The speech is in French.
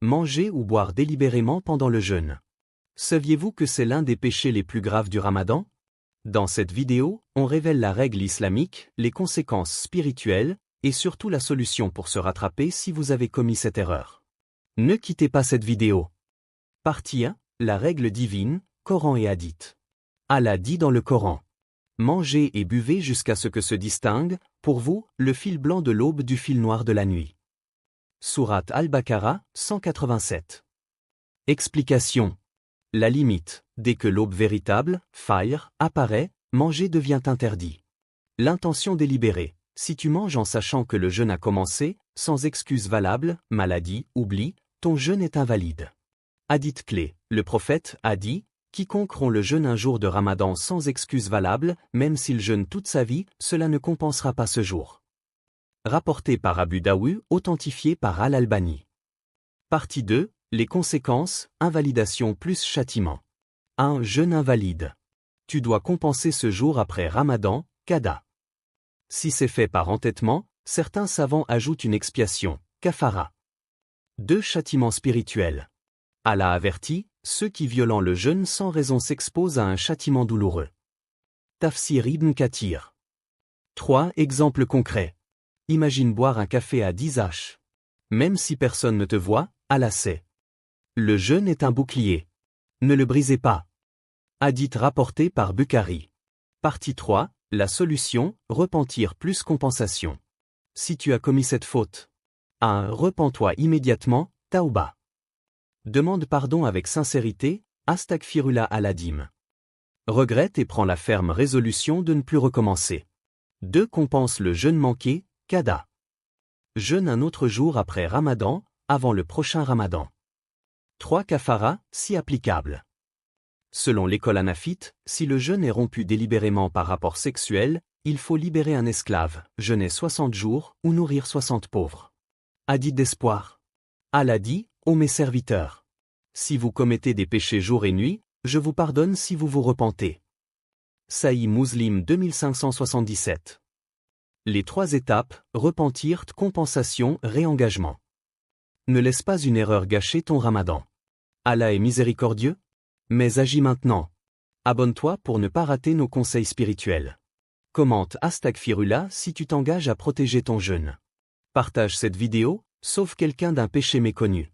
Manger ou boire délibérément pendant le jeûne. Saviez-vous que c'est l'un des péchés les plus graves du Ramadan? Dans cette vidéo, on révèle la règle islamique, les conséquences spirituelles, et surtout la solution pour se rattraper si vous avez commis cette erreur. Ne quittez pas cette vidéo. Partie 1, la règle divine, Coran et Hadith. Allah dit dans le Coran: mangez et buvez jusqu'à ce que se distingue, pour vous, le fil blanc de l'aube du fil noir de la nuit. Sourate Al-Baqarah, 187. Explication. La limite, dès que l'aube véritable, fajr, apparaît, manger devient interdit. L'intention délibérée. Si tu manges en sachant que le jeûne a commencé, sans excuse valable, maladie, oubli, ton jeûne est invalide. Hadith clé. Le prophète a dit: quiconque rompt le jeûne un jour de Ramadan sans excuse valable, même s'il jeûne toute sa vie, cela ne compensera pas ce jour. Rapporté par Abu Daoud, authentifié par Al-Albani. Partie 2, les conséquences, invalidation plus châtiment. 1. Jeûne invalide. Tu dois compenser ce jour après Ramadan, Qada. Si c'est fait par entêtement, certains savants ajoutent une expiation, kafara. 2. Châtiment spirituel. Allah avertit, ceux qui violant le jeûne sans raison s'exposent à un châtiment douloureux. Tafsir Ibn Kathir. 3. Exemple concret. Imagine boire un café à 10 H. Même si personne ne te voit, Allah sait. Le jeûne est un bouclier. Ne le brisez pas. Hadith rapporté par Bukhari. Partie 3, la solution, repentir plus compensation. Si tu as commis cette faute. 1. Repens-toi immédiatement, Taouba. Demande pardon avec sincérité, Astaghfirullah al-Adim. Regrette et prends la ferme résolution de ne plus recommencer. 2. Compense le jeûne manqué, Qada. Jeûne un autre jour après Ramadan, avant le prochain Ramadan. 3. Kafara, si applicable. Selon l'école hanafite, si le jeûne est rompu délibérément par rapport sexuel, il faut libérer un esclave, jeûner 60 jours, ou nourrir 60 pauvres. Hadith d'espoir. Allah dit: ô mes serviteurs, si vous commettez des péchés jour et nuit, je vous pardonne si vous vous repentez. Sahih Muslim 2577. Les 3 étapes, repentir, compensation, réengagement. Ne laisse pas une erreur gâcher ton Ramadan. Allah est miséricordieux, mais agis maintenant. Abonne-toi pour ne pas rater nos conseils spirituels. Commente Astaghfirullah si tu t'engages à protéger ton jeûne. Partage cette vidéo, sauve quelqu'un d'un péché méconnu.